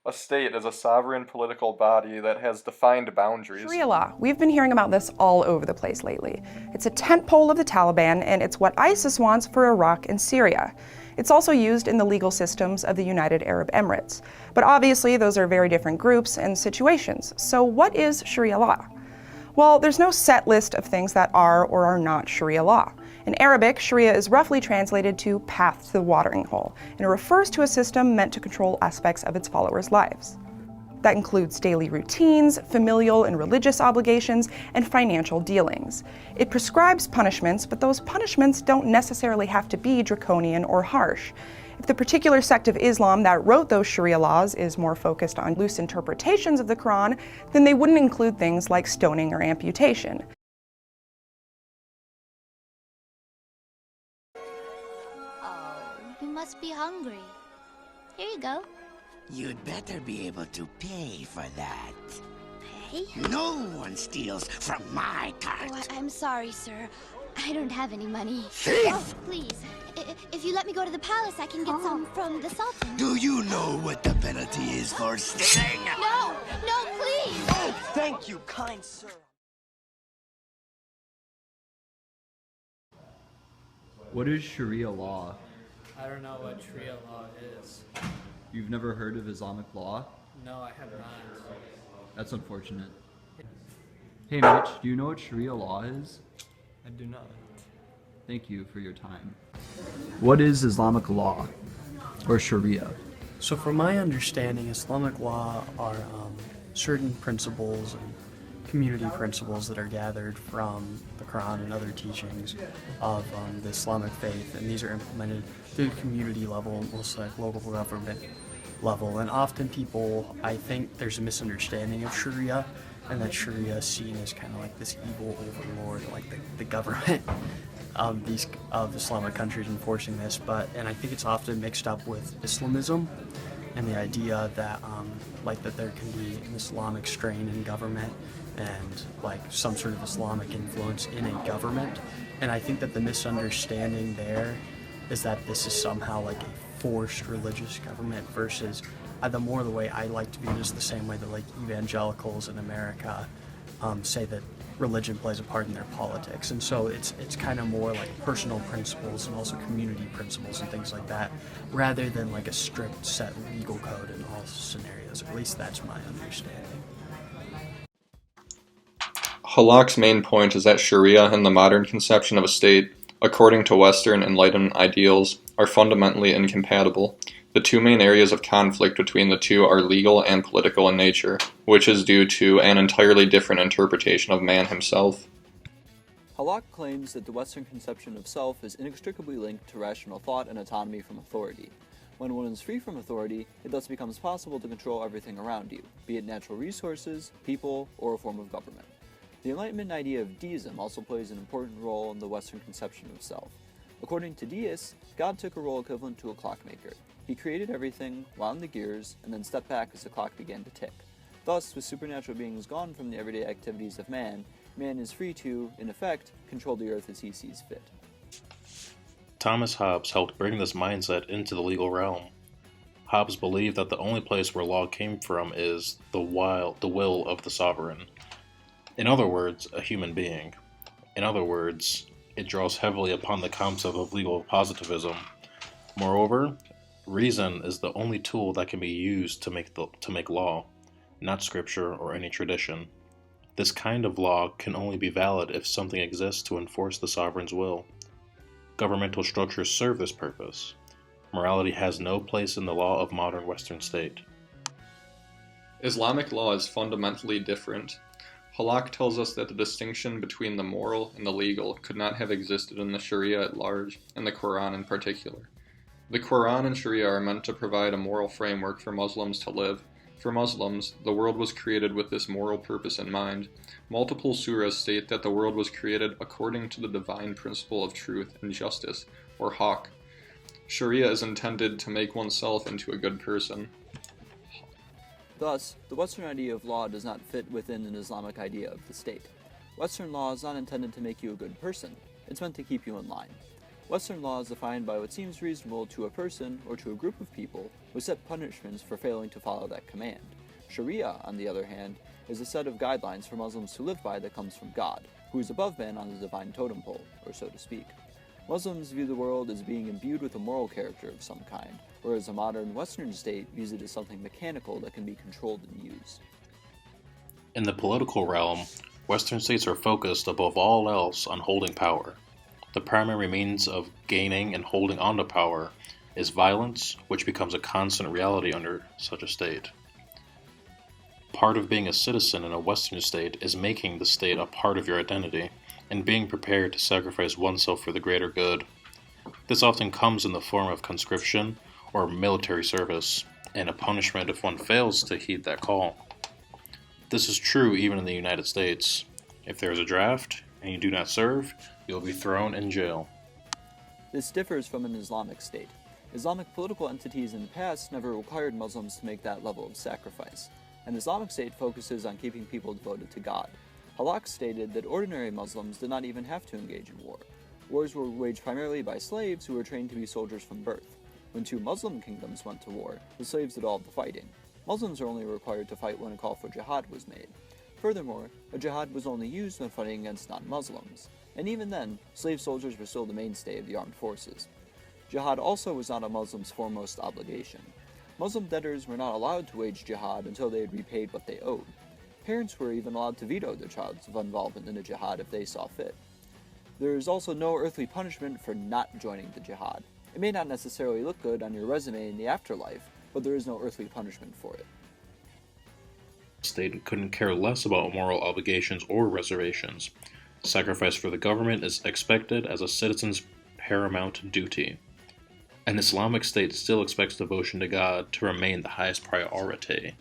A state is a sovereign political body that has defined boundaries. Sharia law. We've been hearing about this all over the place lately. It's a tentpole of the Taliban, and it's what ISIS wants for Iraq and Syria. It's also used in the legal systems of the United Arab Emirates. But obviously, those are very different groups and situations. So what is Sharia law? Well, there's no set list of things that are or are not Sharia law. In Arabic, Sharia is roughly translated to path to the watering hole, and it refers to a system meant to control aspects of its followers' lives. That includes daily routines, familial and religious obligations, and financial dealings. It prescribes punishments, but those punishments don't necessarily have to be draconian or harsh. If the particular sect of Islam that wrote those Sharia laws is more focused on loose interpretations of the Quran, then they wouldn't include things like stoning or amputation. You must be hungry. Here you go. You'd better be able to pay for that. Pay? No one steals from my cart. Oh, I'm sorry, sir. I don't have any money. Thief! Oh, please. If you let me go to the palace, I can get some from the Sultan. Do you know what the penalty is for stealing? No! No, please! Oh, thank you, kind sir. What is Sharia law? I don't know what Sharia law is. You've never heard of Islamic law? No, I have not. That's unfortunate. Hey Mitch, do you know what Sharia law is? I do not. Thank you for your time. What is Islamic law, or Sharia? So from my understanding, Islamic law are certain principles and community principles that are gathered from the Quran and other teachings of the Islamic faith, and these are implemented through the community level, mostly like local government level. And often people, I think there's a misunderstanding of Sharia, and that Sharia is seen as kind of like this evil overlord, like the government of Islamic countries enforcing this. And I think it's often mixed up with Islamism and the idea that that there can be an Islamic strain in government and like some sort of Islamic influence in a government. And I think that the misunderstanding there is that this is somehow like a forced religious government versus the way I like to view it is the same way that like evangelicals in America say that religion plays a part in their politics. And so it's kind of more like personal principles and also community principles and things like that, rather than like a strict set legal code in all scenarios. At least that's my understanding. Halak's main point is that Sharia and the modern conception of a state, according to Western Enlightenment ideals, are fundamentally incompatible. The two main areas of conflict between the two are legal and political in nature, which is due to an entirely different interpretation of man himself. Halak claims that the Western conception of self is inextricably linked to rational thought and autonomy from authority. When one is free from authority, it thus becomes possible to control everything around you, be it natural resources, people, or a form of government. The Enlightenment idea of deism also plays an important role in the Western conception of self. According to deists, God took a role equivalent to a clockmaker. He created everything, wound the gears, and then stepped back as the clock began to tick. Thus, with supernatural beings gone from the everyday activities of man, man is free to, in effect, control the earth as he sees fit. Thomas Hobbes helped bring this mindset into the legal realm. Hobbes believed that the only place where law came from is the will of the sovereign. In other words, a human being. In other words, it draws heavily upon the concept of legal positivism. Moreover, reason is the only tool that can be used to make law, not scripture or any tradition. This kind of law can only be valid if something exists to enforce the sovereign's will. Governmental structures serve this purpose. Morality has no place in the law of modern Western state. Islamic law is fundamentally different. Halak tells us that the distinction between the moral and the legal could not have existed in the Sharia at large, and the Quran in particular. The Quran and Sharia are meant to provide a moral framework for Muslims to live. For Muslims, the world was created with this moral purpose in mind. Multiple surahs state that the world was created according to the divine principle of truth and justice, or haqq. Sharia is intended to make oneself into a good person. Thus, the Western idea of law does not fit within an Islamic idea of the state. Western law is not intended to make you a good person. It's meant to keep you in line. Western law is defined by what seems reasonable to a person or to a group of people, with set punishments for failing to follow that command. Sharia, on the other hand, is a set of guidelines for Muslims to live by that comes from God, who is above man on the divine totem pole, or so to speak. Muslims view the world as being imbued with a moral character of some kind, whereas a modern Western state views it as something mechanical that can be controlled and used. In the political realm, Western states are focused above all else on holding power. The primary means of gaining and holding onto power is violence, which becomes a constant reality under such a state. Part of being a citizen in a Western state is making the state a part of your identity, and being prepared to sacrifice oneself for the greater good. This often comes in the form of conscription or military service, and a punishment if one fails to heed that call. This is true even in the United States. If there is a draft and you do not serve, you'll be thrown in jail. This differs from an Islamic state. Islamic political entities in the past never required Muslims to make that level of sacrifice. An Islamic state focuses on keeping people devoted to God. Halak stated that ordinary Muslims did not even have to engage in war. Wars were waged primarily by slaves who were trained to be soldiers from birth. When two Muslim kingdoms went to war, the slaves did all of the fighting. Muslims are only required to fight when a call for jihad was made. Furthermore, a jihad was only used when fighting against non-Muslims, and even then, slave soldiers were still the mainstay of the armed forces. Jihad also was not a Muslim's foremost obligation. Muslim debtors were not allowed to wage jihad until they had repaid what they owed. Parents were even allowed to veto their child's involvement in a jihad if they saw fit. There is also no earthly punishment for not joining the jihad. It may not necessarily look good on your resume in the afterlife, but there is no earthly punishment for it. The state couldn't care less about moral obligations or reservations. Sacrifice for the government is expected as a citizen's paramount duty. An Islamic state still expects devotion to God to remain the highest priority.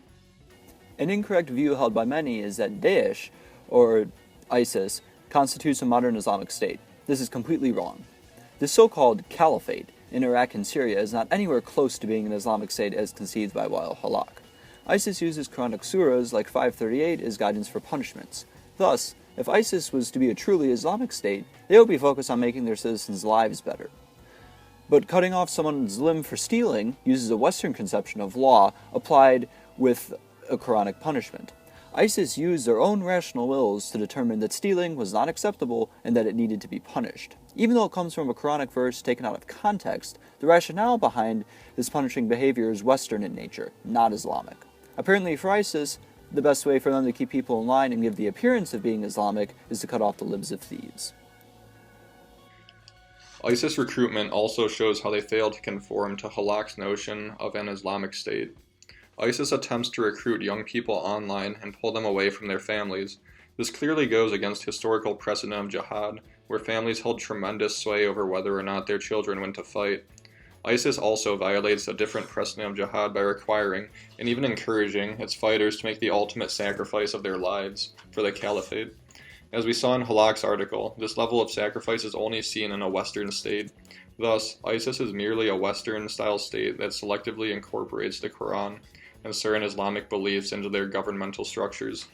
An incorrect view held by many is that Daesh, or ISIS, constitutes a modern Islamic state. This is completely wrong. The so-called caliphate in Iraq and Syria is not anywhere close to being an Islamic state as conceived by Wael Halak. ISIS uses Quranic surahs like 538 as guidance for punishments. Thus, if ISIS was to be a truly Islamic state, they would be focused on making their citizens' lives better. But cutting off someone's limb for stealing uses a Western conception of law applied with a Quranic punishment. ISIS used their own rational wills to determine that stealing was not acceptable and that it needed to be punished. Even though it comes from a Quranic verse taken out of context, the rationale behind this punishing behavior is Western in nature, not Islamic. Apparently for ISIS, the best way for them to keep people in line and give the appearance of being Islamic is to cut off the limbs of thieves. ISIS recruitment also shows how they failed to conform to Halak's notion of an Islamic state. ISIS attempts to recruit young people online and pull them away from their families. This clearly goes against historical precedent of jihad, where families held tremendous sway over whether or not their children went to fight. ISIS also violates a different precedent of jihad by requiring, and even encouraging, its fighters to make the ultimate sacrifice of their lives for the caliphate. As we saw in Halak's article, this level of sacrifice is only seen in a Western state. Thus, ISIS is merely a Western-style state that selectively incorporates the Quran and certain Islamic beliefs into their governmental structures.